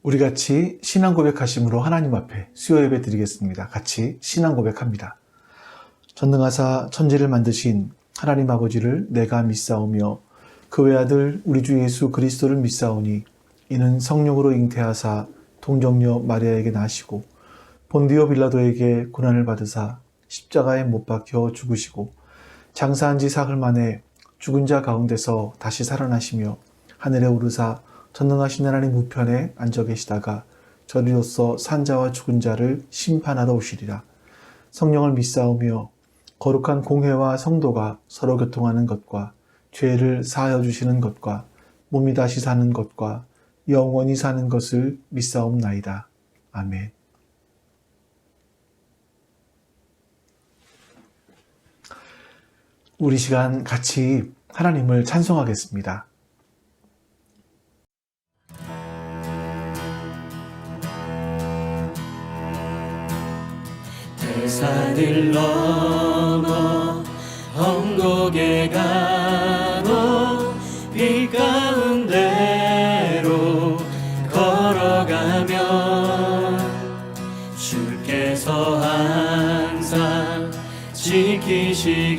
우리 같이 신앙 고백하심으로 하나님 앞에 수요 예배 드리겠습니다. 같이 신앙 고백합니다. 전능하사 천지를 만드신 하나님 아버지를 내가 믿사오며 그 외아들 우리 주 예수 그리스도를 믿사오니 이는 성령으로 잉태하사 동정녀 마리아에게 나시고 본디오 빌라도에게 고난을 받으사 십자가에 못 박혀 죽으시고 장사한 지 사흘 만에 죽은 자 가운데서 다시 살아나시며 하늘에 오르사 전능하신 하나님 우편에 앉아 계시다가 저리로서 산자와 죽은 자를 심판하러 오시리라. 성령을 믿사오며 거룩한 공회와 성도가 서로 교통하는 것과 죄를 사하여 주시는 것과 몸이 다시 사는 것과 영원히 사는 것을 믿사옵나이다. 아멘. 우리 시간 같이 하나님을 찬송하겠습니다. 산을 넘어 험곡에 가도 빛 가운데로 걸어가면 주께서 항상 지키시기로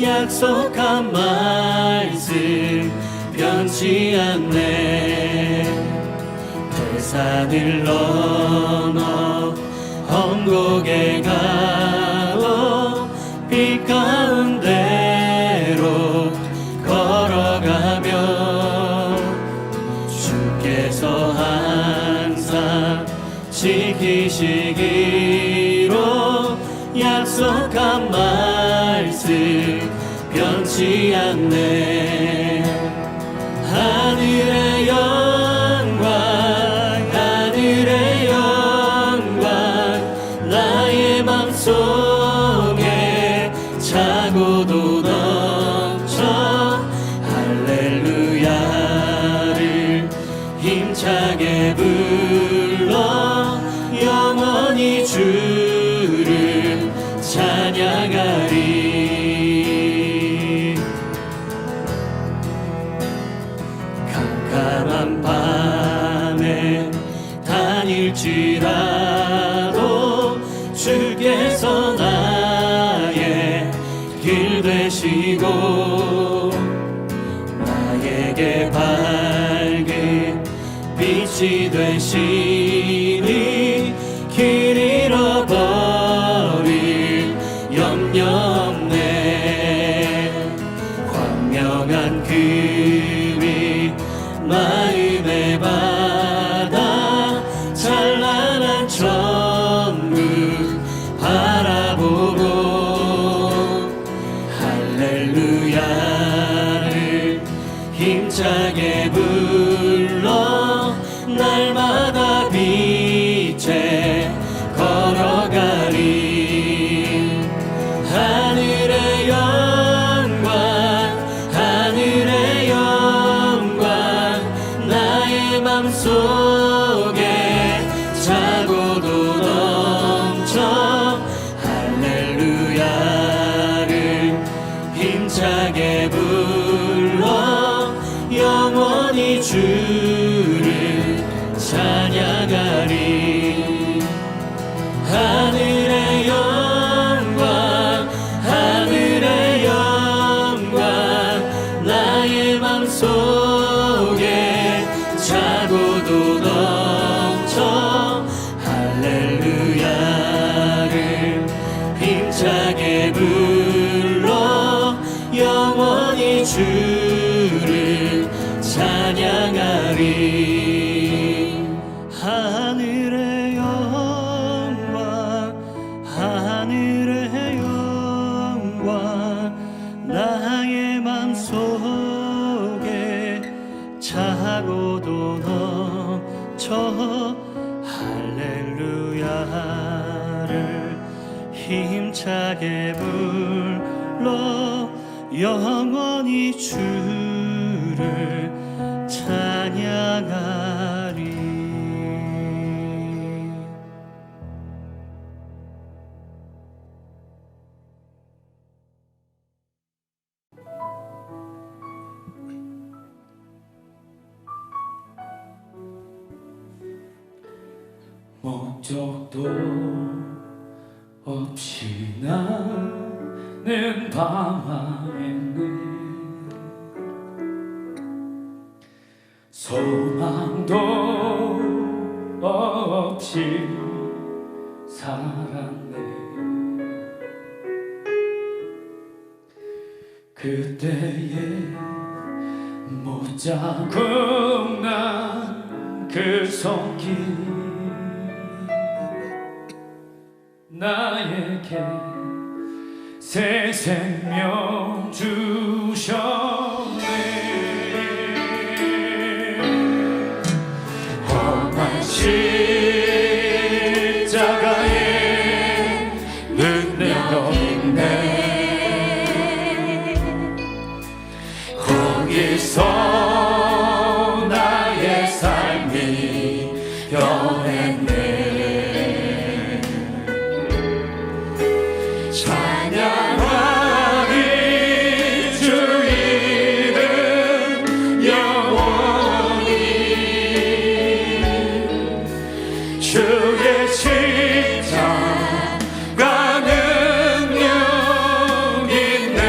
약속한 말씀 변치 않네. 대산을 넘어 험곡에 가도 빛 가운데로 걸어가면 주께서 항상 지키시기로 약속한 말씀 변치 않네. 하늘의 영광 하늘의 영광 나의 맘속에 차고도 넘쳐 할렐루야를 힘차게 불러 영원히 주를 찬양하리. 캄캄한 밤에 다닐지라도 주께서 나의 길 되시고 나에게 밝은 빛이 되시니 길 잃어버릴 염려 없네. 광명한 금이 마음에 받아 찬란한 천국 바라보고 할렐루야를 힘차게 불러 날마다 빛에 걸어가리. 하늘의 영광 하늘의 영광 나의 맘속에 차고도 넘쳐 할렐루야를 힘차게 불러 영원히 주를 찬양하리. 하늘의 영광 하늘의 영광 나의 맘속에 차고도 넘쳐 할렐루야를 힘차게 불러 영원히 주를 찬양하리. 하늘의 영광 하늘의 영광 나의 맘속에 차고도 넘쳐 할렐루야를 힘차게 불러 영원히 주를 찬양하리. 목적도 없이 나는 방황했네. 소망도 없이 살았네. 그때에 못 자국 난 그 손길 나에게 새 생명 주셨네. 험한 십자가에 능력 있네. 거기서 나의 삶이 변했네. 찬양하리 주 이름 영원히. 주의 십자가 능력 있네.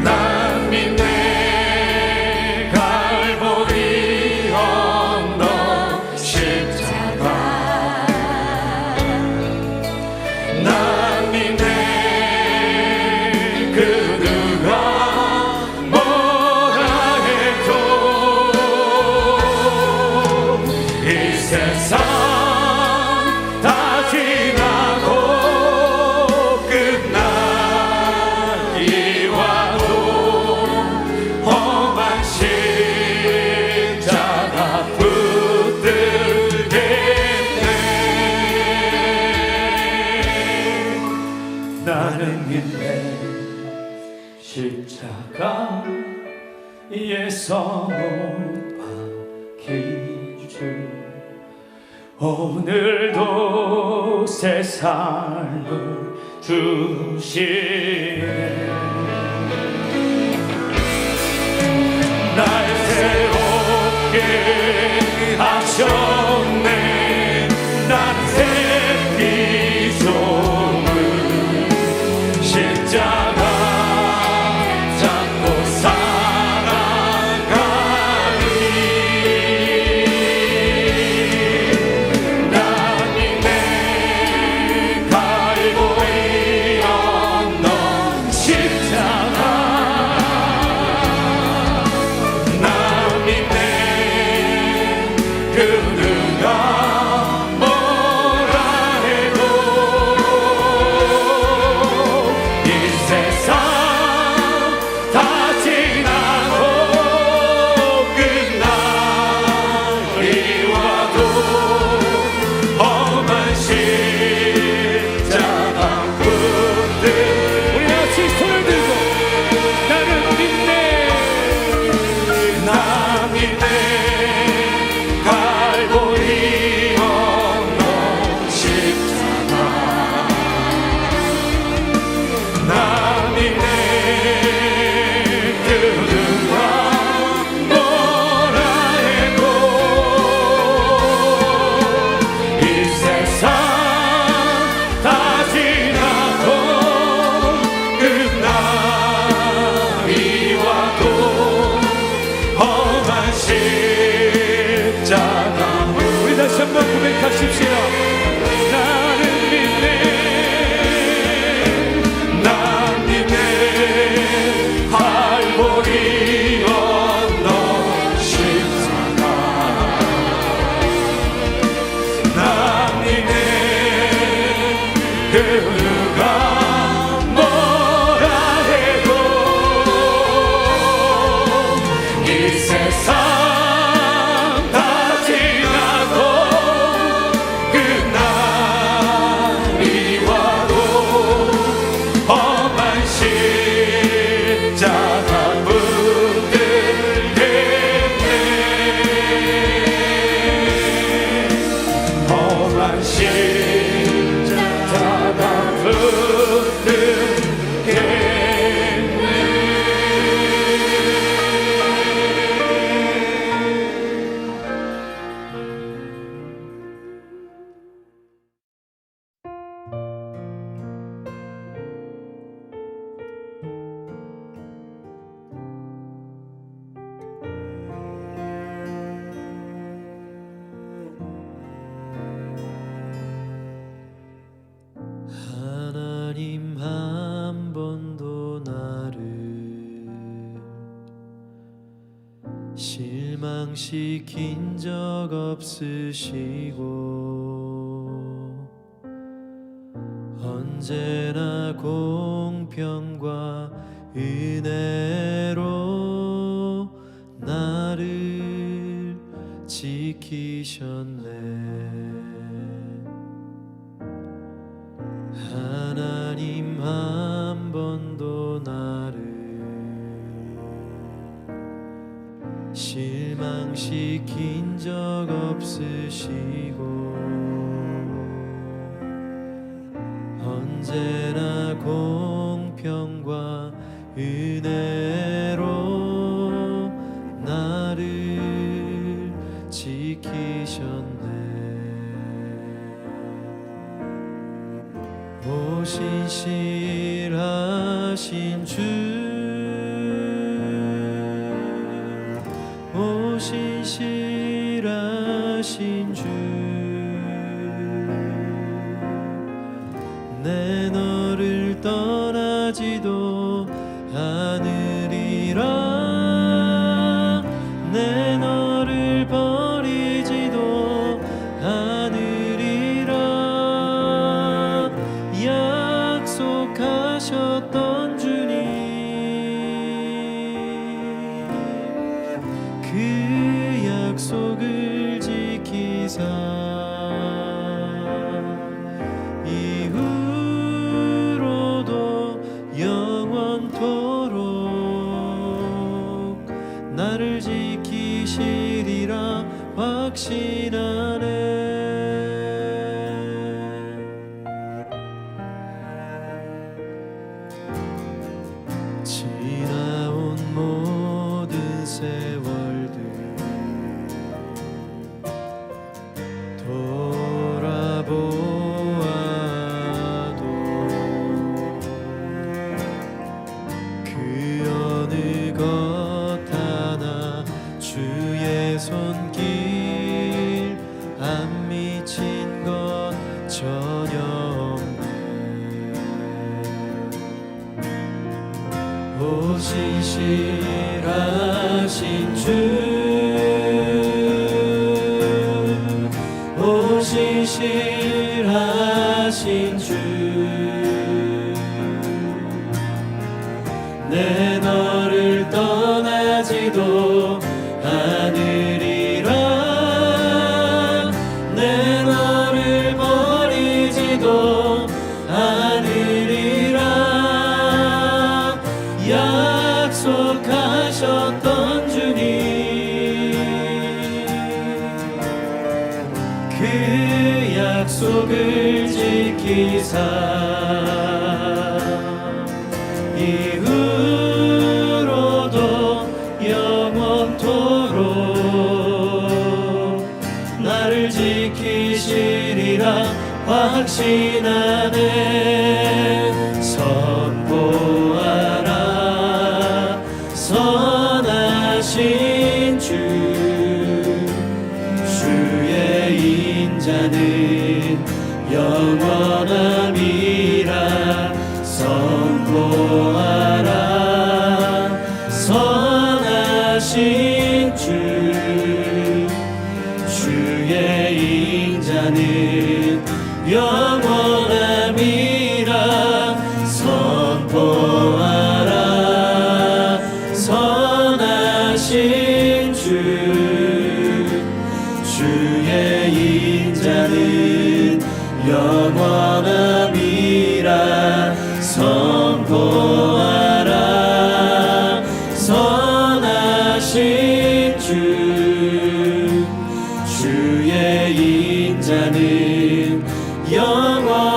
난 믿네. 갈보리 언덕 십자가. 난 믿네. 그 누가 뭐라 해도 이 세상 다 지나고 끝날이 와도 험한 십자가 붙들겠네. 나는 믿네. 십자가에서 못 박힌 주 오늘도 새 삶을 주시네. 날 새롭게 하셨네. 나는 새 피조물. 십자가 잡고 살아가리. 난 믿네. 갈보리 언덕 십자가. 난 믿네. 그 누가 뭐라 해도 이 세상 다 지나고 끝날이 와도 험한 십자가 붙들. 우리 같이 손을 들고 나는 믿네. 나 믿네. 갈보리 언덕 십자가. 나 믿네. 그 누가 뭐라 해도 이 세상 다 지나고 끝날이 와도 험한 십자가. 우리 다시 한번 고백하십시다. 나는 믿네. 난 믿네. 갈보리 언덕 십자가. 난 믿네. 그 누가 뭐라 해도 이 세상 다 지나고 끝날이 와도 험한 십자가 붙들겠네. 험한 십자가 붙들겠네. 실망시킨 적 없으시고 언제나 공평과 은혜로 나를 지키셨네. 하나님 한 번도 나를 실망시킨 적 없으시고 언제나 공평과 은혜로 나를 지키셨네. 오신실하신 주, 오신실하신 주, 내 너를 떠나지도 않으리라. 내 너를 버리지도 않으리라. 약속하셨던 주님, 그 약속을 지키사 이후로도 영원토록 나를 지키시리라 확신하네. 지나온 모든 세월들 돌아보아도 그 어느 것 하나 주의 손길 안 미친 것 전혀 없네. 오신실하신 주, 오신실하신 주, 내 너를 떠나지도 않으리라. 내 너를 버리지도 않으리라. 약속하셨던 주님, 그 약속을 지키사 이후로도 영원토록 나를 지키시리라 확신하네. 선포하라 선하신 주, 주의 인자는 영원함이라. 선포하라 선하신 주, 주의 인자는 영원함이라. 선포하라 선하신 주, 주의 인자는 영원함이라. 선포하라 선하신 주, 주의 인자는 영원함이라.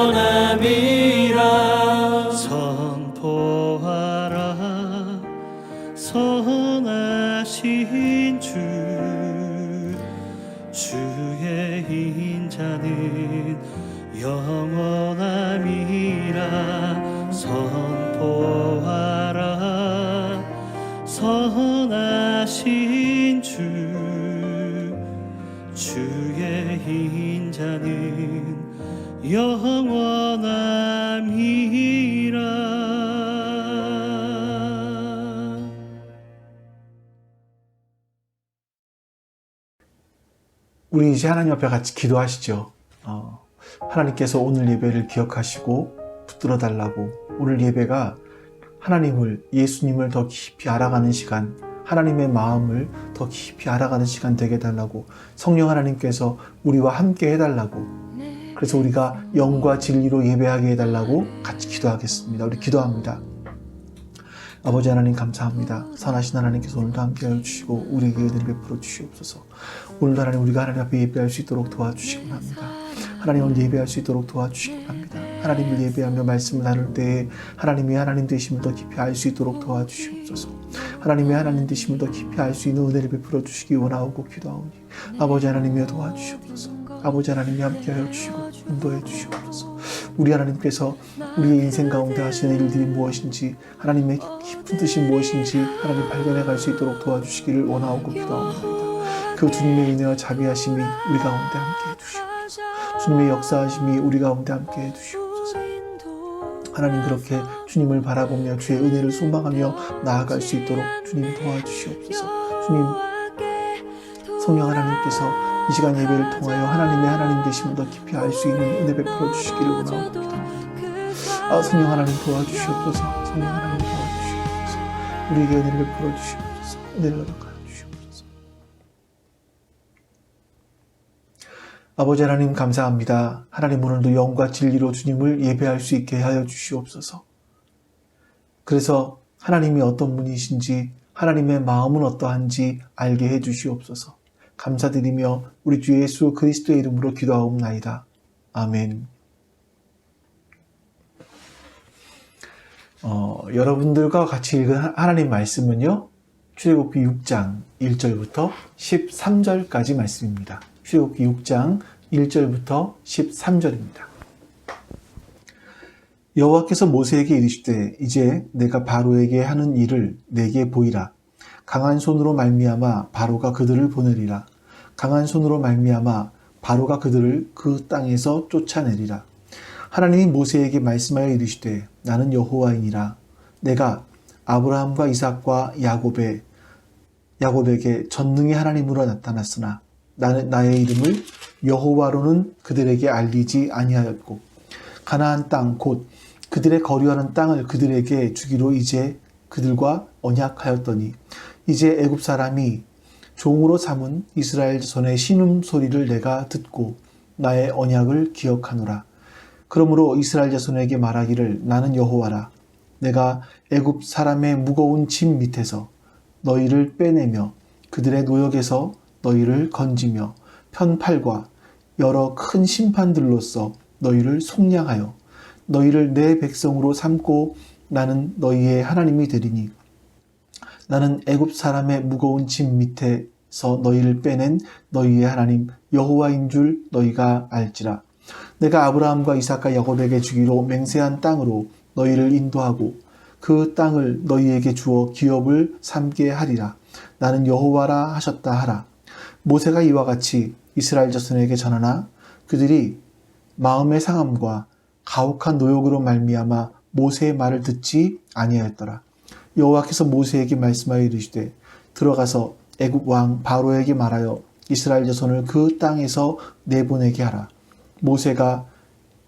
선포하라 선하신 주, 주의 인자는 영원함이라. 선포하라 선하신 주, 주의 인자는 영원함이라. 우리 이제 하나님 앞에 같이 기도하시죠. 하나님께서 오늘 예배를 기억하시고 붙들어 달라고, 오늘 예배가 하나님을, 예수님을 더 깊이 알아가는 시간, 하나님의 마음을 더 깊이 알아가는 시간 되게 해달라고, 성령 하나님께서 우리와 함께 해달라고, 그래서 우리가 영과 진리로 예배하게 해달라고 같이 기도하겠습니다. 우리 기도합니다. 아버지 하나님 감사합니다. 선하신 하나님께서 오늘도 함께하여 주시고 우리에게 은혜를 베풀어 주시옵소서. 오늘도 하나님, 우리가 하나님 앞에 예배할 수 있도록 도와주시기 합니다. 하나님을 예배할 수 있도록 도와주시기 합니다. 하나님을 예배하며 말씀을 나눌 때에 하나님이 하나님 되심을 더 깊이 알 수 있도록 도와주시옵소서. 하나님의 하나님 되심을 더 깊이 알 수 있는 은혜를 베풀어 주시기 원하고 기도하오니 아버지 하나님이여 도와주시옵소서. 아버지 하나님이 함께하여 주시고 인도해 주시옵소서. 우리 하나님께서 우리의 인생 가운데 하시는 일들이 무엇인지, 하나님의 깊은 뜻이 무엇인지 하나님 발견해 갈 수 있도록 도와주시기를 원하고 기도합니다. 그 주님의 은혜와 자비하심이 우리 가운데 함께해 주시옵소서. 주님의 역사하심이 우리 가운데 함께해 주시옵소서. 하나님, 그렇게 주님을 바라보며 주의 은혜를 소망하며 나아갈 수 있도록 주님 도와주시옵소서. 주님, 성령 하나님께서 이 시간 예배를 통하여 하나님의 하나님 되심을 더 깊이 알 수 있는 은혜 베풀어 주시기를 원하옵니다. 성령 하나님 도와주시옵소서. 성령 하나님 도와주시옵소서. 우리에게 은혜를 베풀어 주시옵소서. 은혜를 허락하여 주시옵소서. 아버지 하나님 감사합니다. 하나님, 오늘도 영과 진리로 주님을 예배할 수 있게 하여 주시옵소서. 그래서 하나님이 어떤 분이신지, 하나님의 마음은 어떠한지 알게 해 주시옵소서. 감사드리며 우리 주 예수 그리스도의 이름으로 기도하옵나이다. 아멘. 여러분들과 같이 읽은 하나님 말씀은요, 출애굽기 6장 1절부터 13절까지 말씀입니다. 출애굽기 6장 1절부터 13절입니다. 여호와께서 모세에게 이르시되 이제 내가 바로에게 하는 일을 내게 보이라. 강한 손으로 말미암아 바로가 그들을 보내리라. 강한 손으로 말미암아 바로가 그들을 그 땅에서 쫓아내리라. 하나님이 모세에게 말씀하여 이르시되 나는 여호와이니라. 내가 아브라함과 이삭과 야곱에게 전능의 하나님으로 나타났으나 나는 나의 이름을 여호와로는 그들에게 알리지 아니하였고 가나안 땅 곧 그들의 거류하는 땅을 그들에게 주기로 이제 그들과 언약하였더니 이제 애굽 사람이 종으로 삼은 이스라엘 자손의 신음소리를 내가 듣고 나의 언약을 기억하노라. 그러므로 이스라엘 자손에게 말하기를 나는 여호와라. 내가 애굽 사람의 무거운 짐 밑에서 너희를 빼내며 그들의 노역에서 너희를 건지며 편팔과 여러 큰 심판들로서 너희를 속량하여 너희를 내 백성으로 삼고 나는 너희의 하나님이 되리니 나는 애굽 사람의 무거운 짐 밑에서 너희를 빼낸 너희의 하나님 여호와인 줄 너희가 알지라. 내가 아브라함과 이삭과 야곱에게 주기로 맹세한 땅으로 너희를 인도하고 그 땅을 너희에게 주어 기업을 삼게 하리라. 나는 여호와라 하셨다 하라. 모세가 이와 같이 이스라엘 자손에게 전하나 그들이 마음의 상함과 가혹한 노역으로 말미암아 모세의 말을 듣지 아니하였더라. 여호와께서 모세에게 말씀하여 이르시되 들어가서 애굽 왕 바로에게 말하여 이스라엘 자손을 그 땅에서 내보내게 하라. 모세가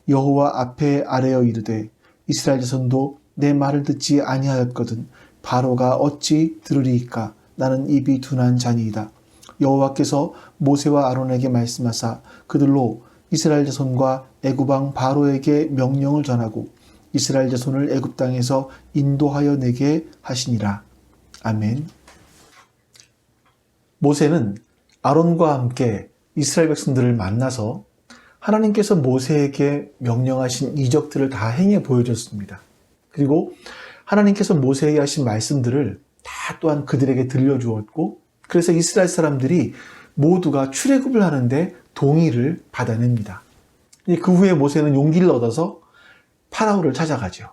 여호와 앞에 아뢰어 이르되 이스라엘 자손도 내 말을 듣지 아니하였거든 바로가 어찌 들으리이까. 나는 입이 둔한 자니이다. 여호와께서 모세와 아론에게 말씀하사 그들로 이스라엘 자손과 애굽 왕 바로에게 명령을 전하고 이스라엘 자손을 애굽 땅에서 인도하여 내게 하시니라. 아멘. 모세는 아론과 함께 이스라엘 백성들을 만나서 하나님께서 모세에게 명령하신 이적들을 다 행해 보여줬습니다. 그리고 하나님께서 모세에게 하신 말씀들을 다 또한 그들에게 들려주었고, 그래서 이스라엘 사람들이 모두가 출애굽을 하는데 동의를 받아냅니다. 그 후에 모세는 용기를 얻어서 파라오를 찾아가죠.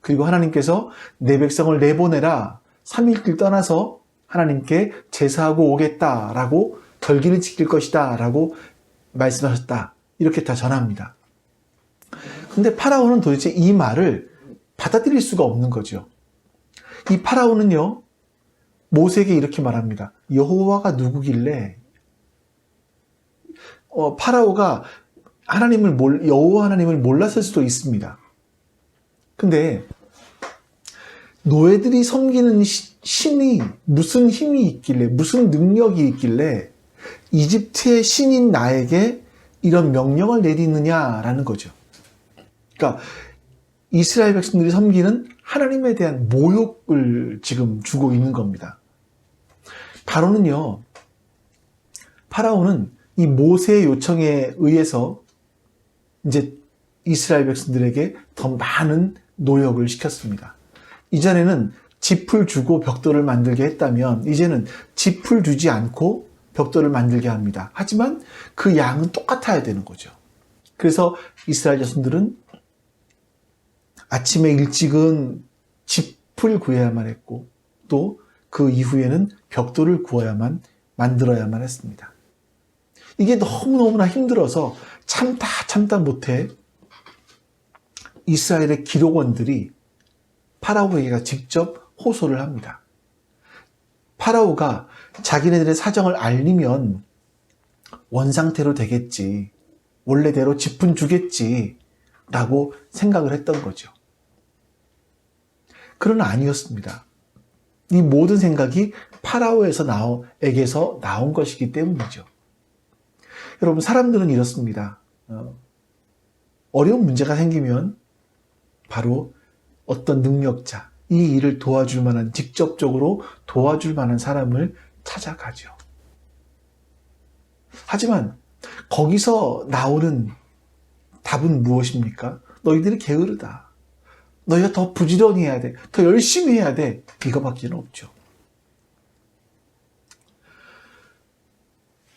그리고 하나님께서 내 백성을 내보내라. 3일길 떠나서 하나님께 제사하고 오겠다라고 절기를 지킬 것이다 라고 말씀하셨다. 이렇게 다 전합니다. 근데 파라오는 도대체 이 말을 받아들일 수가 없는 거죠. 이 파라오는요, 모세에게 이렇게 말합니다. 여호와가 누구길래 파라오가 여호와 하나님을 몰랐을 수도 있습니다. 근데 노예들이 섬기는 신이 무슨 힘이 있길래, 무슨 능력이 있길래 이집트의 신인 나에게 이런 명령을 내리느냐라는 거죠. 그러니까 이스라엘 백성들이 섬기는 하나님에 대한 모욕을 지금 주고 있는 겁니다. 파라오는 이 모세의 요청에 의해서 이제 이스라엘 백성들에게 더 많은 노역을 시켰습니다. 이전에는 짚을 주고 벽돌을 만들게 했다면 이제는 짚을 주지 않고 벽돌을 만들게 합니다. 하지만 그 양은 똑같아야 되는 거죠. 그래서 이스라엘 자손들은 아침에 일찍은 짚을 구해야만 했고 또 그 이후에는 벽돌을 구워야만 만들어야만 했습니다. 이게 너무너무나 힘들어서 참다 못해 이스라엘의 기록원들이 파라오에게 직접 호소를 합니다. 파라오가 자기네들의 사정을 알리면 원상태로 되겠지, 원래대로 짚은 주겠지 라고 생각을 했던 거죠. 그러나 아니었습니다. 이 모든 생각이 파라오에게서 나온 것이기 때문이죠. 여러분, 사람들은 이렇습니다. 어려운 문제가 생기면 바로 어떤 능력자, 이 일을 도와줄 만한, 직접적으로 도와줄 만한 사람을 찾아가죠. 하지만 거기서 나오는 답은 무엇입니까? 너희들이 게으르다. 너희가 더 부지런히 해야 돼. 더 열심히 해야 돼. 이거밖에는 없죠.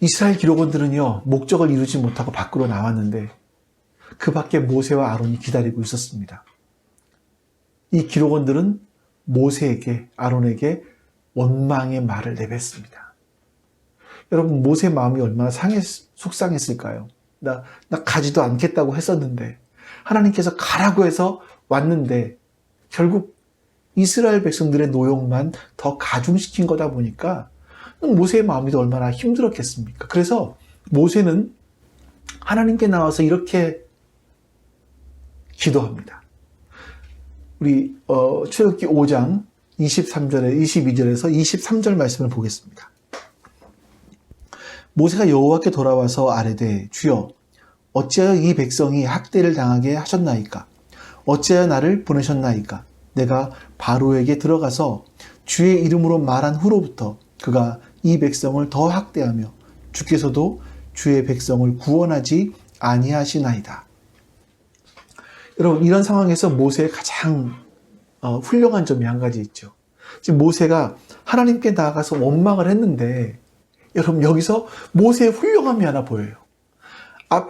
이스라엘 기록원들은요, 목적을 이루지 못하고 밖으로 나왔는데 그 밖에 모세와 아론이 기다리고 있었습니다. 이 기록원들은 모세에게, 아론에게 원망의 말을 내뱉습니다. 여러분, 모세 마음이 얼마나 속상했을까요? 나 가지도 않겠다고 했었는데, 하나님께서 가라고 해서 왔는데 결국 이스라엘 백성들의 노역만 더 가중시킨 거다 보니까 모세의 마음이 얼마나 힘들었겠습니까? 그래서 모세는 하나님께 나와서 이렇게 기도합니다. 우리 출애굽기 5장 23절에 22절에서 23절 말씀을 보겠습니다. 모세가 여호와께 돌아와서 아뢰되, 주여, 어찌하여 이 백성이 학대를 당하게 하셨나이까? 어찌하여 나를 보내셨나이까? 내가 바로에게 들어가서 주의 이름으로 말한 후로부터 그가 이 백성을 더 학대하며 주께서도 주의 백성을 구원하지 아니하시나이다. 여러분, 이런 상황에서 모세의 가장 훌륭한 점이 한 가지 있죠. 지금 모세가 하나님께 나아가서 원망을 했는데, 여러분, 여기서 모세의 훌륭함이 하나 보여요.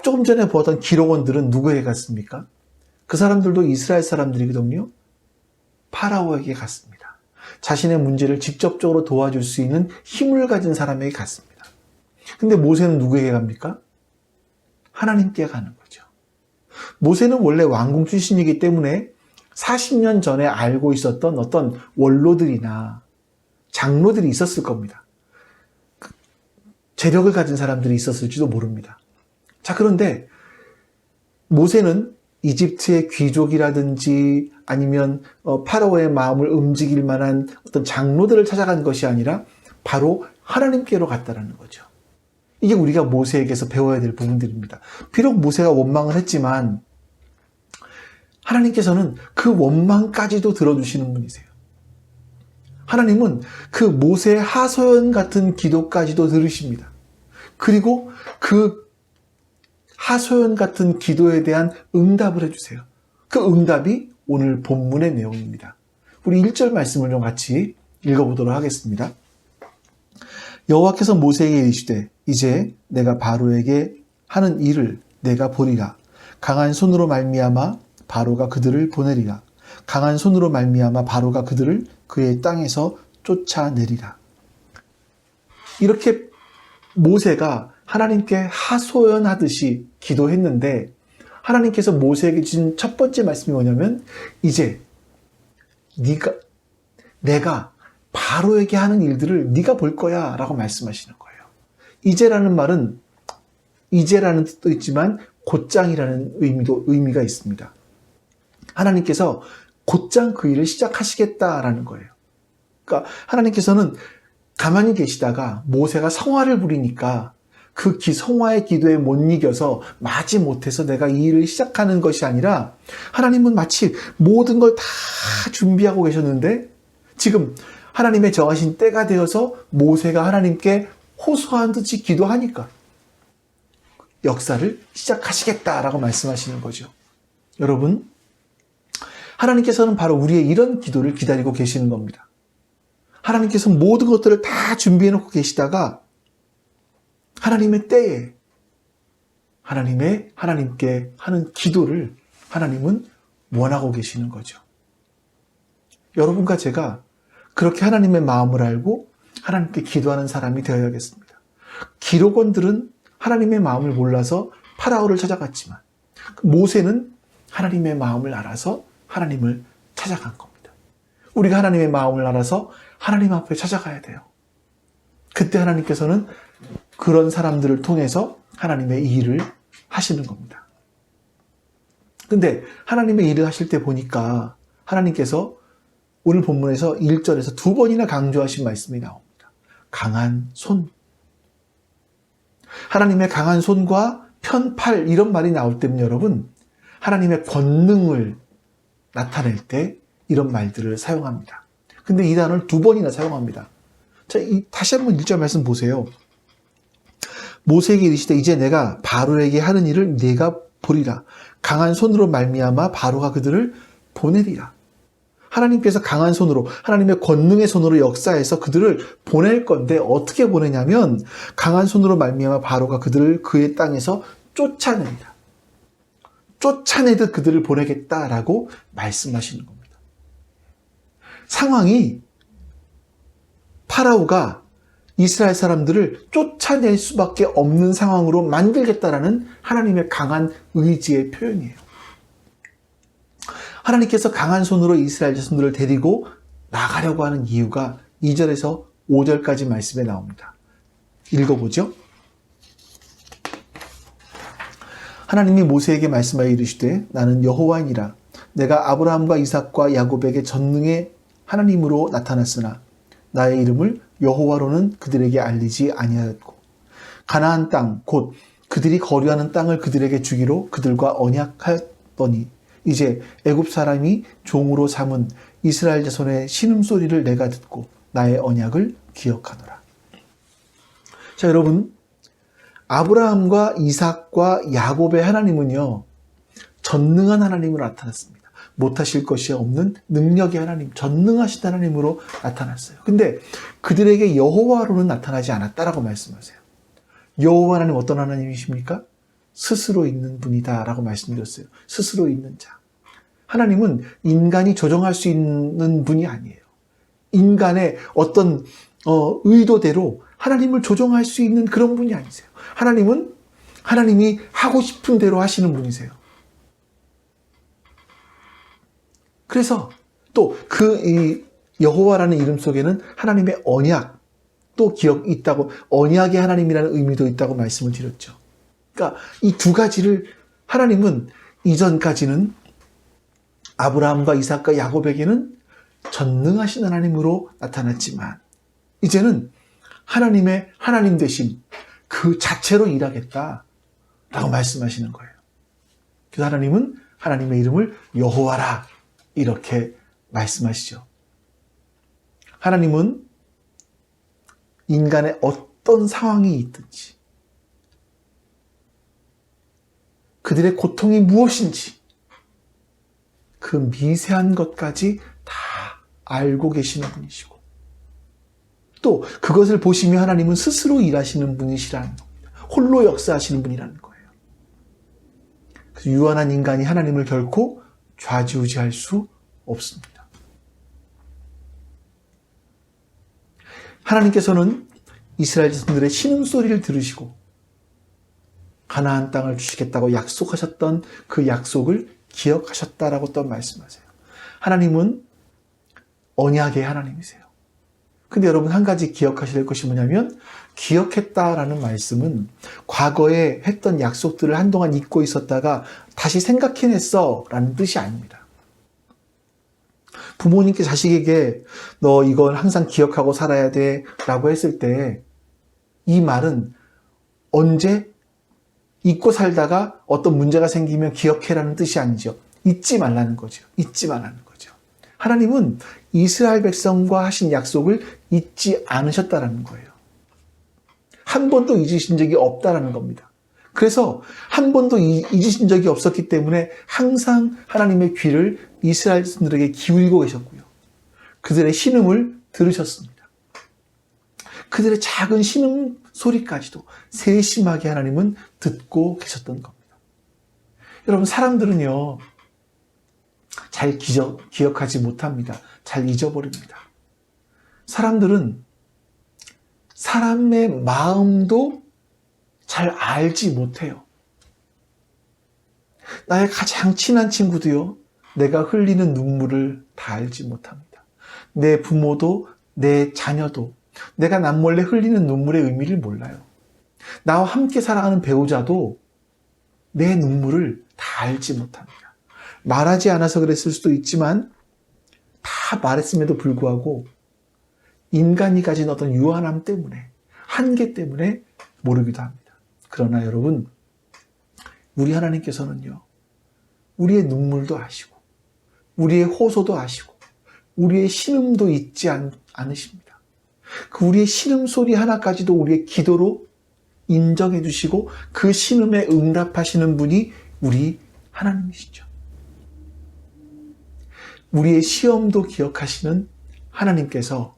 조금 전에 보았던 기록원들은 누구에게 갔습니까? 그 사람들도 이스라엘 사람들이거든요. 파라오에게 갔습니다. 자신의 문제를 직접적으로 도와줄 수 있는 힘을 가진 사람에게 갔습니다. 근데 모세는 누구에게 갑니까? 하나님께 가는 거죠. 모세는 원래 왕궁 출신이기 때문에 40년 전에 알고 있었던 어떤 원로들이나 장로들이 있었을 겁니다. 재력을 가진 사람들이 있었을지도 모릅니다. 자, 그런데 모세는 이집트의 귀족이라든지 아니면 파라오의 마음을 움직일 만한 어떤 장로들을 찾아간 것이 아니라 바로 하나님께로 갔다라는 거죠. 이게 우리가 모세에게서 배워야 될 부분들입니다. 비록 모세가 원망을 했지만 하나님께서는 그 원망까지도 들어주시는 분이세요. 하나님은 그 모세의 하소연 같은 기도까지도 들으십니다. 그리고 그 하소연 같은 기도에 대한 응답을 해주세요. 그 응답이 오늘 본문의 내용입니다. 우리 1절 말씀을 좀 같이 읽어보도록 하겠습니다. 여호와께서 모세에게 이르시되, 이제 내가 바로에게 하는 일을 내가 보리라. 강한 손으로 말미암아 바로가 그들을 보내리라. 강한 손으로 말미암아 바로가 그들을 그의 땅에서 쫓아내리라. 이렇게 모세가 하나님께 하소연하듯이 기도했는데, 하나님께서 모세에게 주신 첫 번째 말씀이 뭐냐면, 이제 내가 바로에게 하는 일들을 네가 볼 거야 라고 말씀하시는 거예요. 이제라는 말은 이제라는 뜻도 있지만 곧장이라는 의미가 있습니다. 하나님께서 곧장 그 일을 시작하시겠다라는 거예요. 그러니까 하나님께서는 가만히 계시다가 모세가 성화를 부리니까 그 성화의 기도에 못 이겨서 마지 못해서 내가 이 일을 시작하는 것이 아니라 하나님은 마치 모든 걸 다 준비하고 계셨는데 지금 하나님의 정하신 때가 되어서 모세가 하나님께 호소한 듯이 기도하니까 역사를 시작하시겠다라고 말씀하시는 거죠. 여러분, 하나님께서는 바로 우리의 이런 기도를 기다리고 계시는 겁니다. 하나님께서 모든 것들을 다 준비해 놓고 계시다가 하나님의 때에 하나님께 하는 기도를 하나님은 원하고 계시는 거죠. 여러분과 제가 그렇게 하나님의 마음을 알고 하나님께 기도하는 사람이 되어야겠습니다. 기록원들은 하나님의 마음을 몰라서 파라오를 찾아갔지만 모세는 하나님의 마음을 알아서 하나님을 찾아간 겁니다. 우리가 하나님의 마음을 알아서 하나님 앞에 찾아가야 돼요. 그때 하나님께서는 그런 사람들을 통해서 하나님의 일을 하시는 겁니다. 근데 하나님의 일을 하실 때 보니까 하나님께서 오늘 본문에서 1절에서 2번이나 강조하신 말씀이 나옵니다. 강한 손. 하나님의 강한 손과 편팔 이런 말이 나올 때는 여러분 하나님의 권능을 나타낼 때 이런 말들을 사용합니다. 근데 이 단어를 2번이나 사용합니다. 자, 다시 한번 1절 말씀 보세요. 모세에게 이르시되 이제 내가 바로에게 하는 일을 네가 보리라. 강한 손으로 말미암아 바로가 그들을 보내리라. 하나님께서 강한 손으로 하나님의 권능의 손으로 역사해서 그들을 보낼 건데 어떻게 보내냐면 강한 손으로 말미암아 바로가 그들을 그의 땅에서 쫓아내리라. 쫓아내듯 그들을 보내겠다라고 말씀하시는 겁니다. 상황이 파라오가 이스라엘 사람들을 쫓아낼 수밖에 없는 상황으로 만들겠다라는 하나님의 강한 의지의 표현이에요. 하나님께서 강한 손으로 이스라엘 자손들을 데리고 나가려고 하는 이유가 2절에서 5절까지 말씀에 나옵니다. 읽어보죠. 하나님이 모세에게 말씀하여 이르시되 나는 여호와이니라. 내가 아브라함과 이삭과 야곱에게 전능의 하나님으로 나타났으나 나의 이름을 여호와로는 그들에게 알리지 아니하였고 가나안 땅 곧 그들이 거류하는 땅을 그들에게 주기로 그들과 언약하였더니 이제 애굽 사람이 종으로 삼은 이스라엘 자손의 신음소리를 내가 듣고 나의 언약을 기억하노라. 자, 여러분, 아브라함과 이삭과 야곱의 하나님은요 전능한 하나님으로 나타났습니다. 못하실 것이 없는 능력의 하나님, 전능하신 하나님으로 나타났어요. 근데 그들에게 여호와로는 나타나지 않았다라고 말씀하세요. 여호와 하나님 어떤 하나님이십니까? 스스로 있는 분이다 라고 말씀드렸어요. 스스로 있는 자. 하나님은 인간이 조정할 수 있는 분이 아니에요. 인간의 어떤 의도대로 하나님을 조정할 수 있는 그런 분이 아니세요. 하나님은 하나님이 하고 싶은 대로 하시는 분이세요. 그래서 또 그 여호와라는 이름 속에는 하나님의 언약 또 기억이 있다고, 언약의 하나님이라는 의미도 있다고 말씀을 드렸죠. 그러니까 이 두 가지를 하나님은 이전까지는 아브라함과 이삭과 야곱에게는 전능하신 하나님으로 나타났지만 이제는 하나님의 하나님 되심 그 자체로 일하겠다라고 말씀하시는 거예요. 그래서 하나님은 하나님의 이름을 여호와라 이렇게 말씀하시죠. 하나님은 인간의 어떤 상황이 있든지 그들의 고통이 무엇인지 그 미세한 것까지 다 알고 계시는 분이시고 또 그것을 보시며 하나님은 스스로 일하시는 분이시라는 겁니다. 홀로 역사하시는 분이라는 거예요. 그래서 유한한 인간이 하나님을 결코 좌지우지할 수 없습니다. 하나님께서는 이스라엘 자손들의 신음소리를 들으시고 가나안 땅을 주시겠다고 약속하셨던 그 약속을 기억하셨다라고 또 말씀하세요. 하나님은 언약의 하나님이세요. 근데 여러분 한 가지 기억하셔야 될 것이 뭐냐면 기억했다라는 말씀은 과거에 했던 약속들을 한동안 잊고 있었다가 다시 생각해냈어 라는 뜻이 아닙니다. 부모님께 자식에게 너 이건 항상 기억하고 살아야 돼 라고 했을 때 이 말은 언제 잊고 살다가 어떤 문제가 생기면 기억해라는 뜻이 아니죠. 잊지 말라는 거죠. 잊지 말라는 거죠. 하나님은 이스라엘 백성과 하신 약속을 잊지 않으셨다라는 거예요. 한 번도 잊으신 적이 없다라는 겁니다. 그래서 한 번도 잊으신 적이 없었기 때문에 항상 하나님의 귀를 이스라엘 백성들에게 기울이고 계셨고요. 그들의 신음을 들으셨습니다. 그들의 작은 신음 소리까지도 세심하게 하나님은 듣고 계셨던 겁니다. 여러분, 사람들은요, 잘 기억하지 못합니다. 잘 잊어버립니다. 사람들은 사람의 마음도 잘 알지 못해요. 나의 가장 친한 친구도요, 내가 흘리는 눈물을 다 알지 못합니다. 내 부모도, 내 자녀도 내가 남몰래 흘리는 눈물의 의미를 몰라요. 나와 함께 살아가는 배우자도 내 눈물을 다 알지 못합니다. 말하지 않아서 그랬을 수도 있지만 다 말했음에도 불구하고 인간이 가진 어떤 유한함 때문에, 한계 때문에 모르기도 합니다. 그러나 여러분, 우리 하나님께서는요, 우리의 눈물도 아시고 우리의 호소도 아시고 우리의 신음도 잊지 않으십니다. 그 우리의 신음소리 하나까지도 우리의 기도로 인정해 주시고 그 신음에 응답하시는 분이 우리 하나님이시죠. 우리의 시험도 기억하시는 하나님께서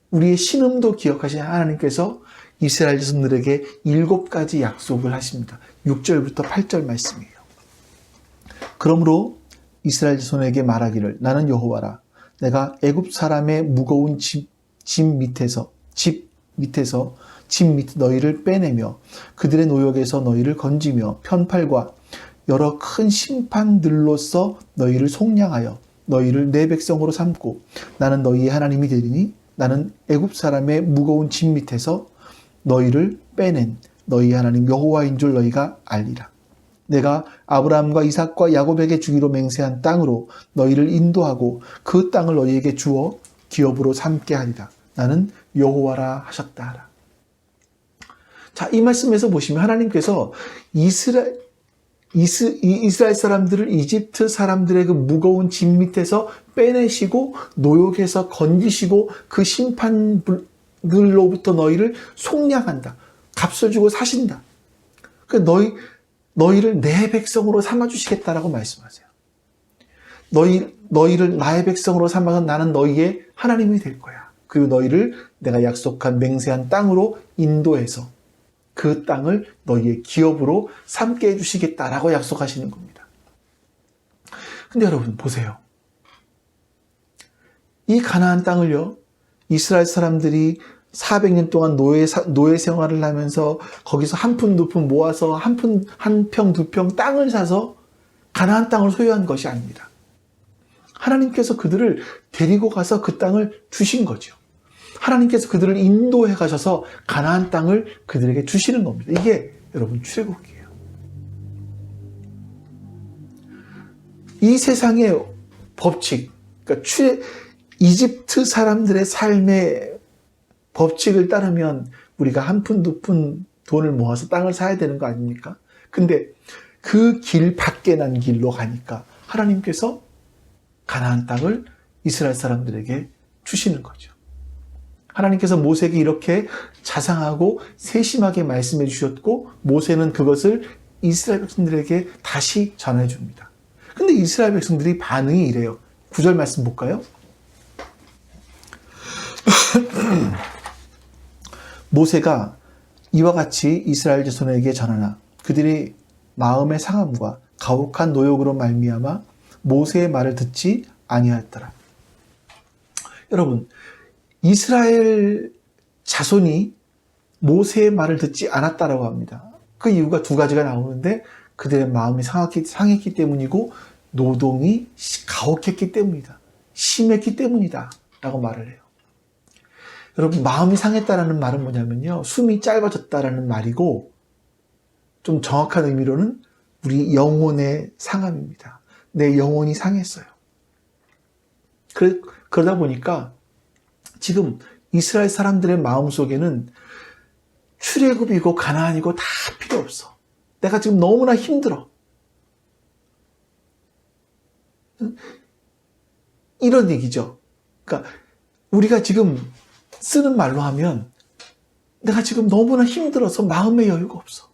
우리의 신음도 기억하시는 하나님께서 이스라엘 자손들에게 7가지 약속을 하십니다. 6절부터 8절 말씀이에요. 그러므로 이스라엘 자손에게 말하기를 나는 여호와라. 내가 애굽 사람의 무거운 집 밑에 너희를 빼내며 그들의 노역에서 너희를 건지며 편팔과 여러 큰 심판들로서 너희를 속량하여 너희를 내 백성으로 삼고 나는 너희의 하나님이 되리니 나는 애굽 사람의 무거운 짐 밑에서 너희를 빼낸 너희 하나님 여호와인 줄 너희가 알리라. 내가 아브라함과 이삭과 야곱에게 주기로 맹세한 땅으로 너희를 인도하고 그 땅을 너희에게 주어 기업으로 삼게 하리라. 나는 여호와라 하셨다 하라. 자, 이 말씀에서 보시면 하나님께서 이스라엘 사람들을 이집트 사람들의 그 무거운 짐 밑에서 빼내시고 노역에서 건지시고 그 심판들로부터 너희를 속량한다. 값을 주고 사신다. 너희를 내 백성으로 삼아주시겠다라고 말씀하세요. 너희를 나의 백성으로 삼아서 나는 너희의 하나님이 될 거야. 그리고 너희를 내가 약속한 맹세한 땅으로 인도해서 그 땅을 너희의 기업으로 삼게 해주시겠다라고 약속하시는 겁니다. 근데 여러분 보세요. 이 가나안 땅을요, 이스라엘 사람들이 400년 동안 노예 생활을 하면서 거기서 한 푼 두 푼 모아서 한 평 두 평 땅을 사서 가나안 땅을 소유한 것이 아닙니다. 하나님께서 그들을 데리고 가서 그 땅을 주신 거죠. 하나님께서 그들을 인도해 가셔서 가나안 땅을 그들에게 주시는 겁니다. 이게 여러분 출애굽기예요. 이 세상의 법칙, 그러니까 이집트 사람들의 삶의 법칙을 따르면 우리가 한 푼 두 푼 돈을 모아서 땅을 사야 되는 거 아닙니까? 근데 그 길 밖에 난 길로 가니까 하나님께서 가나안 땅을 이스라엘 사람들에게 주시는 거죠. 하나님께서 모세에게 이렇게 자상하고 세심하게 말씀해 주셨고 모세는 그것을 이스라엘 백성들에게 다시 전해 줍니다. 근데 이스라엘 백성들이 반응이 이래요. 9절 말씀 볼까요? 모세가 이와 같이 이스라엘 자손에게 전하나 그들이 마음의 상함과 가혹한 노역으로 말미암아 모세의 말을 듣지 아니하였더라. 여러분, 이스라엘 자손이 모세의 말을 듣지 않았다라고 합니다. 그 이유가 2가지가 나오는데 그들의 마음이 상했기 때문이고 노동이 가혹했기 때문이다. 심했기 때문이다 라고 말을 해요. 여러분, 마음이 상했다라는 말은 뭐냐면요, 숨이 짧아졌다라는 말이고, 좀 정확한 의미로는 우리 영혼의 상함입니다. 내 영혼이 상했어요. 그러다 보니까 지금 이스라엘 사람들의 마음속에는 출애굽이고 가나안이고 다 필요 없어. 내가 지금 너무나 힘들어. 이런 얘기죠. 그러니까 우리가 지금 쓰는 말로 하면 내가 지금 너무나 힘들어서 마음의 여유가 없어.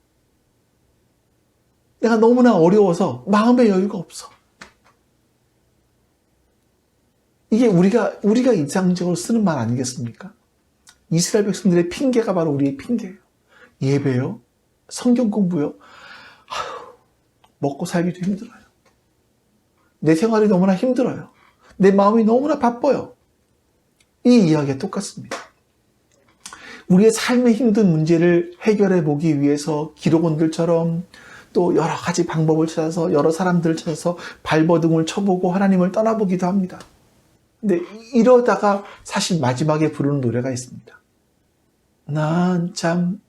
내가 너무나 어려워서 마음의 여유가 없어. 이게 우리가 일상적으로 쓰는 말 아니겠습니까? 이스라엘 백성들의 핑계가 바로 우리의 핑계예요. 예배요? 성경 공부요? 먹고 살기도 힘들어요. 내 생활이 너무나 힘들어요. 내 마음이 너무나 바빠요. 이 이야기가 똑같습니다. 우리의 삶의 힘든 문제를 해결해 보기 위해서 기록원들처럼 또 여러 가지 방법을 찾아서 여러 사람들을 찾아서 발버둥을 쳐보고 하나님을 떠나보기도 합니다. 근데 이러다가 사실 마지막에 부르는 노래가 있습니다. 난 참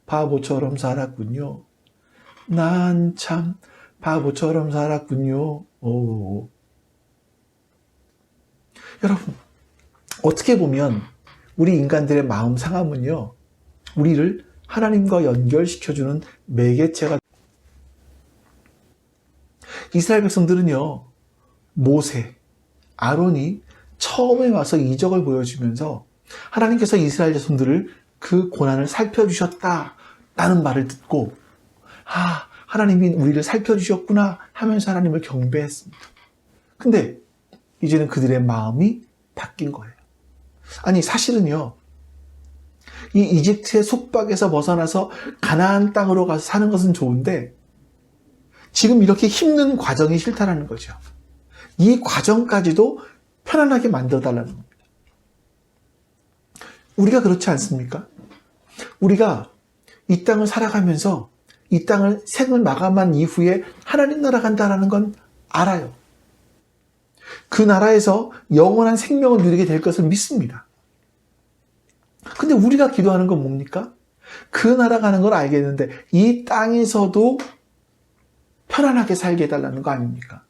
바보처럼 살았군요. 난 참 바보처럼 살았군요. 오. 여러분, 어떻게 보면 우리 인간들의 마음 상함은요, 우리를 하나님과 연결시켜주는 매개체가. 이스라엘 백성들은요, 모세, 아론이 처음에 와서 이적을 보여주면서 하나님께서 이스라엘 자손들을 그 고난을 살펴주셨다라는 말을 듣고, 하나님이 우리를 살펴주셨구나 하면서 하나님을 경배했습니다. 근데 이제는 그들의 마음이 바뀐 거예요. 아니, 사실은요, 이 이집트의 속박에서 벗어나서 가나안 땅으로 가서 사는 것은 좋은데 지금 이렇게 힘든 과정이 싫다라는 거죠. 이 과정까지도 편안하게 만들어달라는 겁니다. 우리가 그렇지 않습니까? 우리가 이 땅을 살아가면서 이 땅을 생을 마감한 이후에 하나님 나라 간다라는 건 알아요. 그 나라에서 영원한 생명을 누리게 될 것을 믿습니다. 근데 우리가 기도하는 건 뭡니까? 그 나라 가는 걸 알겠는데 이 땅에서도 편안하게 살게 해달라는 거 아닙니까?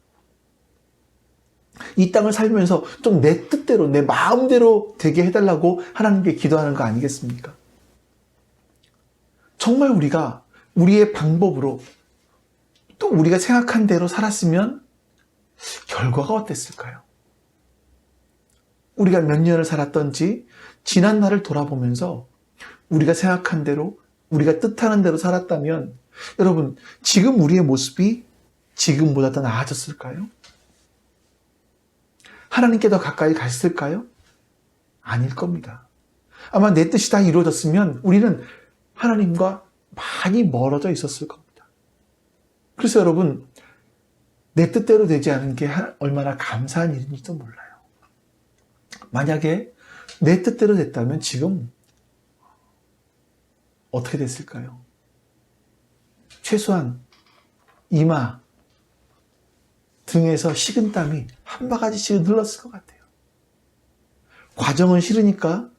이 땅을 살면서 좀 내 뜻대로, 내 마음대로 되게 해달라고 하나님께 기도하는 거 아니겠습니까? 정말 우리가 우리의 방법으로 또 우리가 생각한 대로 살았으면 결과가 어땠을까요? 우리가 몇 년을 살았던지 지난 날을 돌아보면서 우리가 생각한 대로, 우리가 뜻하는 대로 살았다면 여러분, 지금 우리의 모습이 지금보다 더 나아졌을까요? 하나님께 더 가까이 갔을까요? 아닐 겁니다. 아마 내 뜻이 다 이루어졌으면 우리는 하나님과 많이 멀어져 있었을 겁니다. 그래서 여러분, 내 뜻대로 되지 않은 게 얼마나 감사한 일인지도 몰라요. 만약에 내 뜻대로 됐다면 지금 어떻게 됐을까요? 최소한 이마, 등에서 식은땀이 한 바가지씩은 흘렀을 것 같아요. 과정은 싫으니까,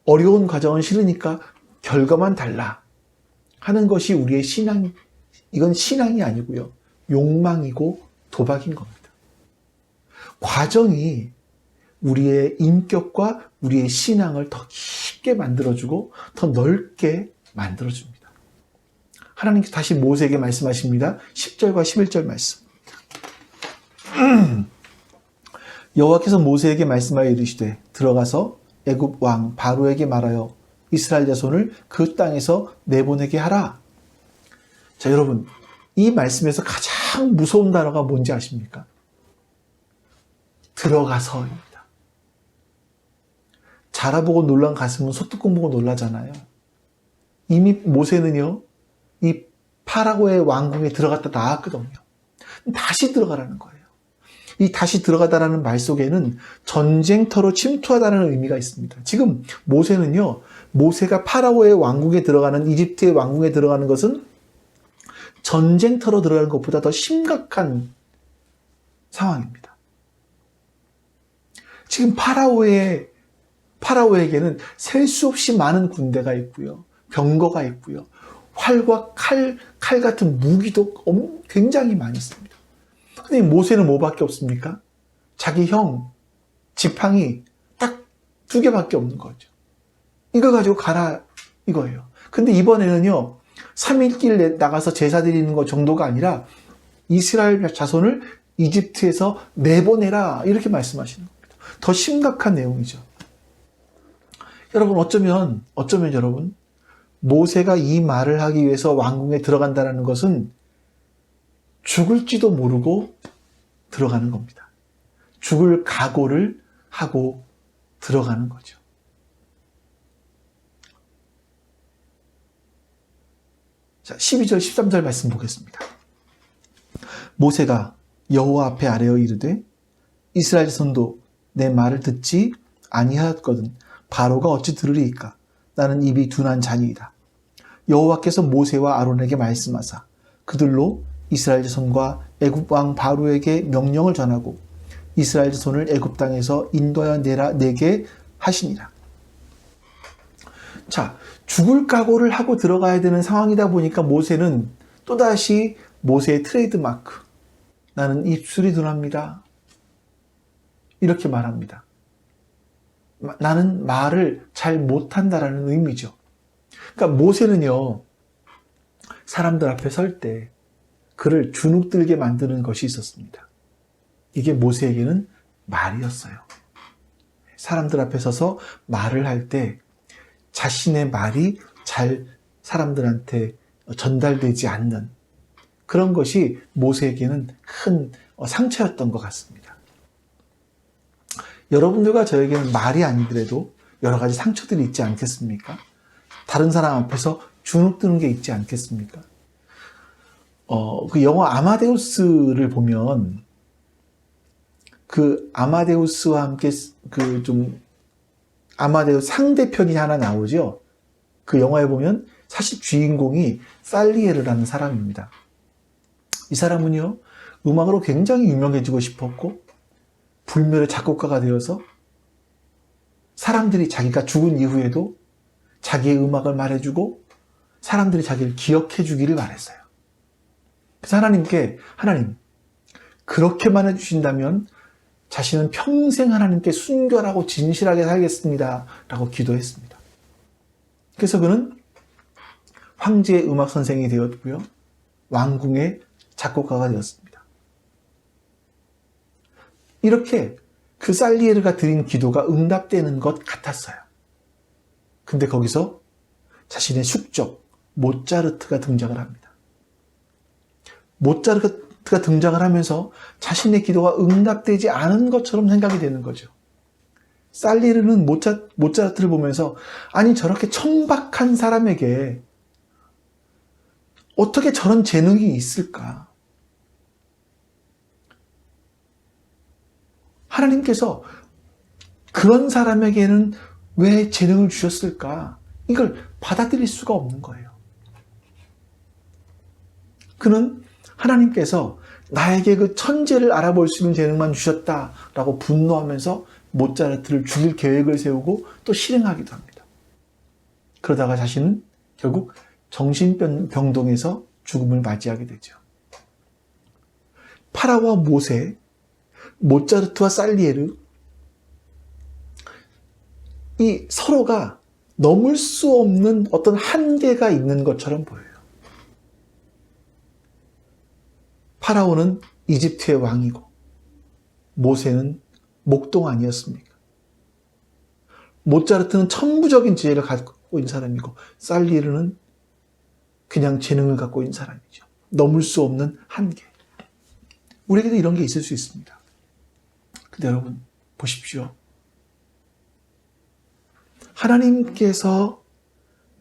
어려운 과정은 싫으니까 결과만 달라 하는 것이 우리의 신앙, 이건 신앙이 아니고요. 욕망이고 도박인 겁니다. 과정이 우리의 인격과 우리의 신앙을 더 깊게 만들어주고 더 넓게 만들어줍니다. 하나님께서 다시 모세에게 말씀하십니다. 10절과 11절 말씀. 여호와께서 모세에게 말씀하여 이르시되 들어가서 애굽 왕 바로에게 말하여 이스라엘 자손을 그 땅에서 내보내게 하라. 자, 여러분, 이 말씀에서 가장 무서운 단어가 뭔지 아십니까? 들어가서입니다. 자라보고 놀란 가슴은 소뚜껑 보고 놀라잖아요. 이미 모세는요, 이 파라오의 왕궁에 들어갔다 나왔거든요. 다시 들어가라는 거예요. 이 다시 들어가다라는 말 속에는 전쟁터로 침투하다는 의미가 있습니다. 지금 모세는요, 모세가 파라오의 왕궁에 들어가는, 이집트의 왕궁에 들어가는 것은 전쟁터로 들어가는 것보다 더 심각한 상황입니다. 지금 파라오에게는 셀 수 없이 많은 군대가 있고요. 병거가 있고요. 활과 칼 같은 무기도 굉장히 많이 있습니다. 근데 모세는 뭐밖에 없습니까? 자기 형 지팡이 딱 2개밖에 없는 거죠. 이거 가지고 가라 이거예요. 근데 이번에는요, 3일길 나가서 제사 드리는 것 정도가 아니라 이스라엘 자손을 이집트에서 내보내라 이렇게 말씀하시는 겁니다. 더 심각한 내용이죠. 여러분, 어쩌면 여러분, 모세가 이 말을 하기 위해서 왕궁에 들어간다는 것은 죽을지도 모르고 들어가는 겁니다. 죽을 각오를 하고 들어가는 거죠. 자, 12절, 13절 말씀 보겠습니다. 모세가 여호와 앞에 아뢰어 이르되 이스라엘 자손도 내 말을 듣지 아니하였거든 바로가 어찌 들으리이까? 나는 입이 둔한 자니이다. 여호와께서 모세와 아론에게 말씀하사 그들로 이스라엘 자손과 애굽 왕 바로에게 명령을 전하고 이스라엘 자손을 애굽 땅에서 인도하여 내게 하시니라. 자, 죽을 각오를 하고 들어가야 되는 상황이다 보니까 모세는 또다시 모세의 트레이드마크, 나는 입술이 둔합니다, 이렇게 말합니다. 나는 말을 잘 못한다라는 의미죠. 그러니까 모세는요, 사람들 앞에 설 때 그를 주눅들게 만드는 것이 있었습니다. 이게 모세에게는 말이었어요. 사람들 앞에 서서 말을 할 때 자신의 말이 잘 사람들한테 전달되지 않는 그런 것이 모세에게는 큰 상처였던 것 같습니다. 여러분들과 저에게는 말이 아니더라도 여러 가지 상처들이 있지 않겠습니까? 다른 사람 앞에서 주눅드는 게 있지 않겠습니까? 그 영화 아마데우스를 보면 그 아마데우스와 함께 아마데우스 상대편이 하나 나오죠. 그 영화에 보면 사실 주인공이 살리에르라는 사람입니다. 이 사람은요, 음악으로 굉장히 유명해지고 싶었고 불멸의 작곡가가 되어서 사람들이 자기가 죽은 이후에도 자기의 음악을 말해주고 사람들이 자기를 기억해 주기를 바랬어요. 그래서 하나님께, 하나님, 그렇게만 해주신다면 자신은 평생 하나님께 순결하고 진실하게 살겠습니다 라고 기도했습니다. 그래서 그는 황제의 음악 선생이 되었고요, 왕궁의 작곡가가 되었습니다. 이렇게 그 살리에르가 드린 기도가 응답되는 것 같았어요. 근데 거기서 자신의 숙적 모차르트가 등장을 합니다. 모차르트가 등장을 하면서 자신의 기도가 응답되지 않은 것처럼 생각이 되는 거죠. 살리에르는 모차르트를 보면서 아니, 저렇게 천박한 사람에게 어떻게 저런 재능이 있을까? 하나님께서 그런 사람에게는 왜 재능을 주셨을까? 이걸 받아들일 수가 없는 거예요. 그는 하나님께서 나에게 그 천재를 알아볼 수 있는 재능만 주셨다라고 분노하면서 모차르트를 죽일 계획을 세우고 또 실행하기도 합니다. 그러다가 자신은 결국 정신병동에서 죽음을 맞이하게 되죠. 파라오와 모세, 모차르트와 살리에르, 이 서로가 넘을 수 없는 어떤 한계가 있는 것처럼 보여요. 파라오는 이집트의 왕이고 모세는 목동 아니었습니까? 모차르트는 천부적인 지혜를 갖고 있는 사람이고 살리에르는 그냥 재능을 갖고 있는 사람이죠. 넘을 수 없는 한계. 우리에게도 이런 게 있을 수 있습니다. 근데 여러분 보십시오. 하나님께서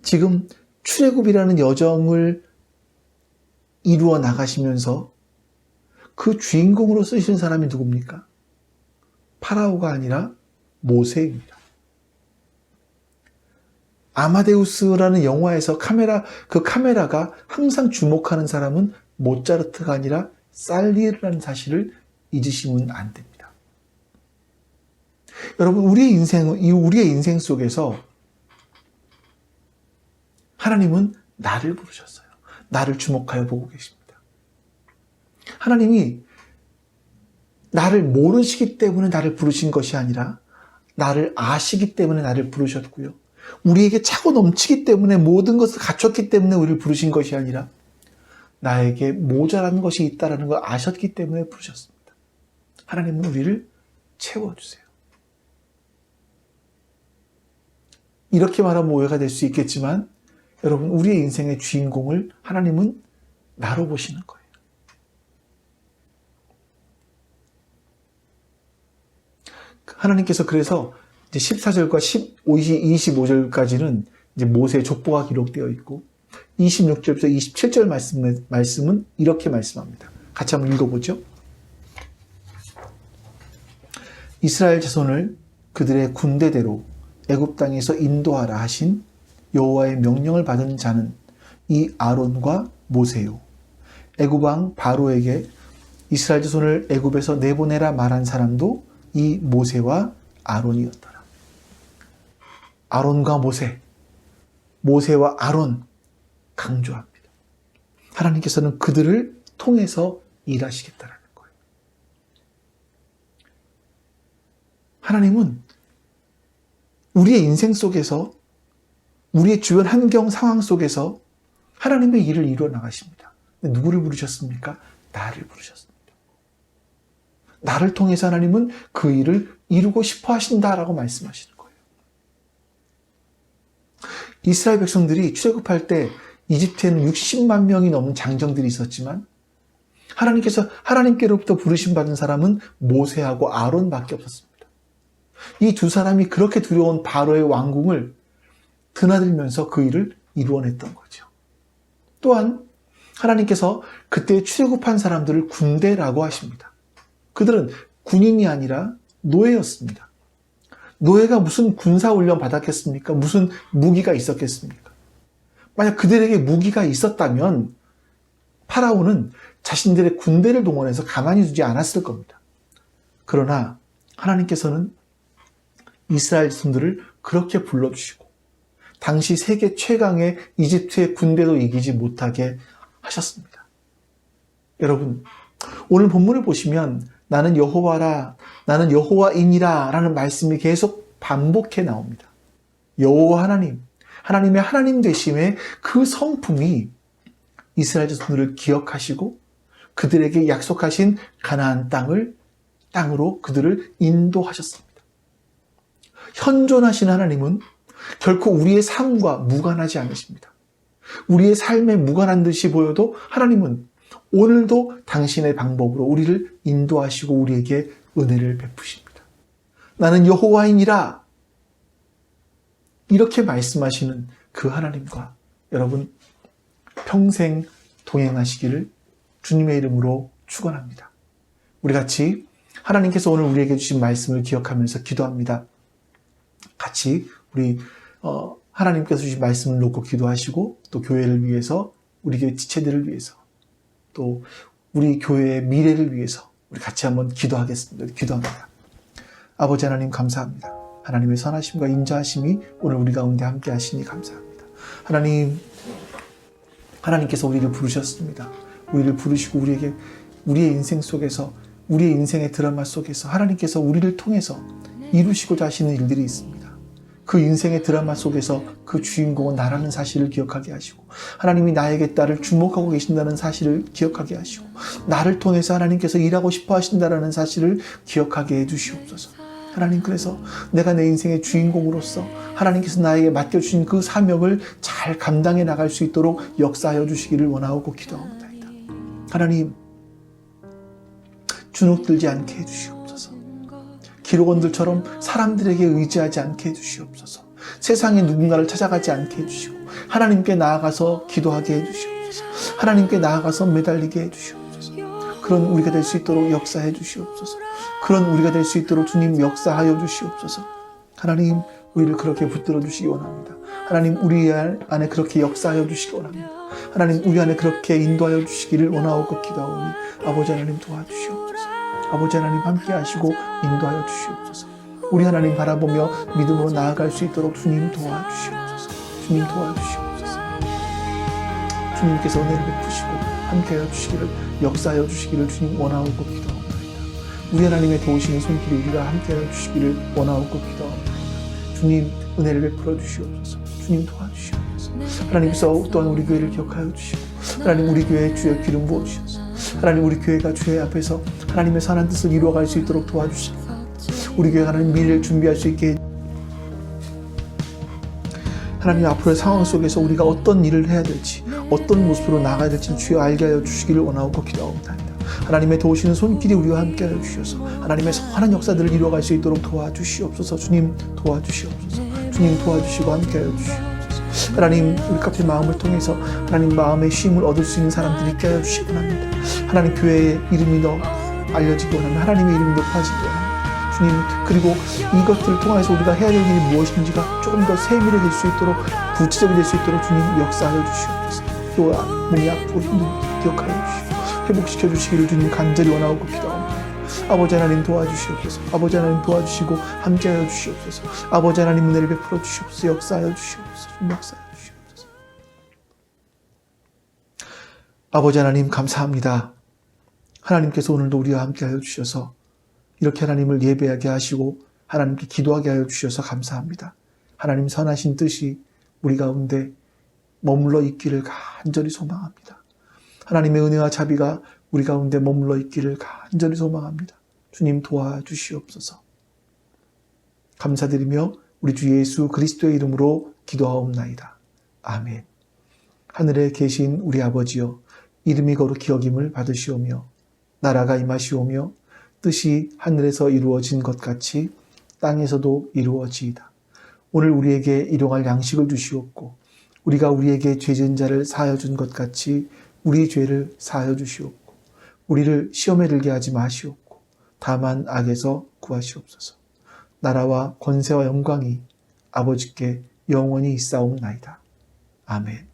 지금 출애굽이라는 여정을 이루어 나가시면서 그 주인공으로 쓰신 사람이 누굽니까? 파라오가 아니라 모세입니다. 아마데우스라는 영화에서 그 카메라가 항상 주목하는 사람은 모차르트가 아니라 살리에르라는 사실을 잊으시면 안 됩니다. 여러분, 우리의 인생 속에서 하나님은 나를 부르셨어요. 나를 주목하여 보고 계십니다. 하나님이 나를 모르시기 때문에 나를 부르신 것이 아니라 나를 아시기 때문에 나를 부르셨고요. 우리에게 차고 넘치기 때문에 모든 것을 갖췄기 때문에 우리를 부르신 것이 아니라 나에게 모자란 것이 있다는 걸 아셨기 때문에 부르셨습니다. 하나님은 우리를 채워주세요. 이렇게 말하면 오해가 될 수 있겠지만 여러분, 우리의 인생의 주인공을 하나님은 나로 보시는 거예요. 하나님께서 그래서 이제 14절과 25절까지는 이제 모세의 족보가 기록되어 있고 26절부터 27절 말씀은 이렇게 말씀합니다. 같이 한번 읽어보죠. 이스라엘 자손을 그들의 군대대로 애굽 땅에서 인도하라 하신 여호와의 명령을 받은 자는 이 아론과 모세요. 애굽 왕 바로에게 이스라엘 자손을 애굽에서 내보내라 말한 사람도 이 모세와 아론이었더라. 아론과 모세, 모세와 아론 강조합니다. 하나님께서는 그들을 통해서 일하시겠다라는 거예요. 하나님은 우리의 인생 속에서, 우리의 주변 환경 상황 속에서 하나님의 일을 이루어 나가십니다. 누구를 부르셨습니까? 나를 부르셨습니다. 나를 통해서 하나님은 그 일을 이루고 싶어 하신다라고 말씀하시는 거예요. 이스라엘 백성들이 출애굽할 때 이집트에는 60만 명이 넘는 장정들이 있었지만 하나님께로부터 부르심 받은 사람은 모세하고 아론밖에 없었습니다. 이 두 사람이 그렇게 두려운 바로의 왕궁을 드나들면서 그 일을 이루어냈던 거죠. 또한 하나님께서 그때 출애굽한 사람들을 군대라고 하십니다. 그들은 군인이 아니라 노예였습니다. 노예가 무슨 군사훈련 받았겠습니까? 무슨 무기가 있었겠습니까? 만약 그들에게 무기가 있었다면 파라오는 자신들의 군대를 동원해서 가만히 두지 않았을 겁니다. 그러나 하나님께서는 이스라엘 자손들을 그렇게 불러주시고 당시 세계 최강의 이집트의 군대도 이기지 못하게 하셨습니다. 여러분, 오늘 본문을 보시면 나는 여호와라, 나는 여호와이니라 라는 말씀이 계속 반복해 나옵니다. 여호와 하나님, 하나님의 하나님 되심의 그 성품이 이스라엘 자손들을 기억하시고 그들에게 약속하신 가나안 땅으로 그들을 인도하셨습니다. 현존하신 하나님은 결코 우리의 삶과 무관하지 않으십니다. 우리의 삶에 무관한 듯이 보여도 하나님은 오늘도 당신의 방법으로 우리를 인도하시고 우리에게 은혜를 베푸십니다. 나는 여호와이니라 이렇게 말씀하시는 그 하나님과 여러분 평생 동행하시기를 주님의 이름으로 축원합니다. 우리 같이 하나님께서 오늘 우리에게 주신 말씀을 기억하면서 기도합니다. 같이 우리 하나님께서 주신 말씀을 놓고 기도하시고 또 교회를 위해서 우리 교회 지체들을 위해서 또 우리 교회의 미래를 위해서 우리 같이 한번 기도하겠습니다. 기도합니다. 아버지 하나님 감사합니다. 하나님의 선하심과 인자하심이 오늘 우리 가운데 함께 하시니 감사합니다. 하나님께서 우리를 부르셨습니다. 우리를 부르시고 우리의 인생 속에서 우리의 인생의 드라마 속에서 하나님께서 우리를 통해서 이루시고자 하시는 일들이 있습니다. 그 인생의 드라마 속에서 그 주인공은 나라는 사실을 기억하게 하시고 하나님이 나에게 나를 주목하고 계신다는 사실을 기억하게 하시고 나를 통해서 하나님께서 일하고 싶어 하신다는 사실을 기억하게 해주시옵소서. 하나님, 그래서 내가 내 인생의 주인공으로서 하나님께서 나에게 맡겨주신 그 사명을 잘 감당해 나갈 수 있도록 역사하여 주시기를 원하고 기도합니다. 하나님, 주눅들지 않게 해주시옵소서. 기록원들처럼 사람들에게 의지하지 않게 해주시옵소서. 세상에 누군가를 찾아가지 않게 해주시고 하나님께 나아가서 기도하게 해주시옵소서. 하나님께 나아가서 매달리게 해주시옵소서. 그런 우리가 될 수 있도록 역사해 주시옵소서. 그런 우리가 될 수 있도록 주님 역사하여 주시옵소서. 하나님, 우리를 그렇게 붙들어 주시기 원합니다. 하나님, 우리 안에 그렇게 역사하여 주시기 원합니다. 하나님, 우리 안에 그렇게 인도하여 주시기를 원하옵고 기도하오니 아버지 하나님 도와주시옵소서. 아버지 하나님 함께 하시고 인도하여 주시옵소서. 우리 하나님 바라보며 믿음으로 나아갈 수 있도록 주님 도와주시옵소서. 주님 도와주시옵소서. 주님께서 은혜를 베푸시고 함께하여 주시기를, 역사하여 주시기를 주님 원하옵고 기도합니다. 우리 하나님의 도우시는 손길이 우리가 함께하여 주시기를 원하옵고 기도합니다. 주님 은혜를 베풀어 주시옵소서. 주님 도와주시옵소서. 하나님께서 또한 우리 교회를 기억하여 주시고, 하나님 우리 교회에 주여 기름 부어주셔서 하나님 우리 교회가 주의 앞에서 하나님의 선한 뜻을 이루어갈 수 있도록 도와주시고, 우리 교회가 하나님 미래를 준비할 수 있게 하나님 앞으로의 상황 속에서 우리가 어떤 일을 해야 될지, 어떤 모습으로 나가야 될지 주여 알게 하여 주시기를 원하고 기도합니다. 하나님의 도우시는 손길이 우리와 함께 하여 주셔서 하나님의 선한 역사들을 이루어갈 수 있도록 도와주시옵소서. 주님 도와주시옵소서. 주님 도와주시고 함께 하여 주시옵소서. 하나님 우리 카페 마음을 통해서 하나님 마음의 쉼을 얻을 수 있는 사람들이 있게 하여 주시기 원합니다. 하나님 교회의 이름이 더 알려지기 원합니다. 하나님의 이름이 높아지기 원합니다. 주님, 그리고 이것들을 통해서 우리가 해야 될 일이 무엇인지가 조금 더 세밀해질 수 있도록, 구체적이 될 수 있도록 주님 역사하여 주시옵소서. 또 몸이 아프고 힘든 기억하여 주시고 회복시켜 주시기를 주님 간절히 원하고 기도합니다. 아버지 하나님 도와주시옵소서. 아버지 하나님 도와주시고 함께하여 주시옵소서. 아버지 하나님 은혜를 베풀어 주시옵소서. 역사하여 주시옵소서. 역사하여 주시옵소서. 아버지 하나님 감사합니다. 하나님께서 오늘도 우리와 함께하여 주셔서 이렇게 하나님을 예배하게 하시고 하나님께 기도하게 하여 주셔서 감사합니다. 하나님 선하신 뜻이 우리 가운데 머물러 있기를 간절히 소망합니다. 하나님의 은혜와 자비가 우리 가운데 머물러 있기를 간절히 소망합니다. 주님 도와주시옵소서. 감사드리며 우리 주 예수 그리스도의 이름으로 기도하옵나이다. 아멘. 하늘에 계신 우리 아버지여, 이름이 거룩히 여김을 받으시오며 나라가 임하시오며 뜻이 하늘에서 이루어진 것 같이 땅에서도 이루어지이다. 오늘 우리에게 일용할 양식을 주시옵고 우리가 우리에게 죄 지은 자를 사하여 준 것 같이 우리 죄를 사하여 주시옵고 우리를 시험에 들게 하지 마시옵고 다만 악에서 구하시옵소서. 나라와 권세와 영광이 아버지께 영원히 있사옵나이다. 아멘.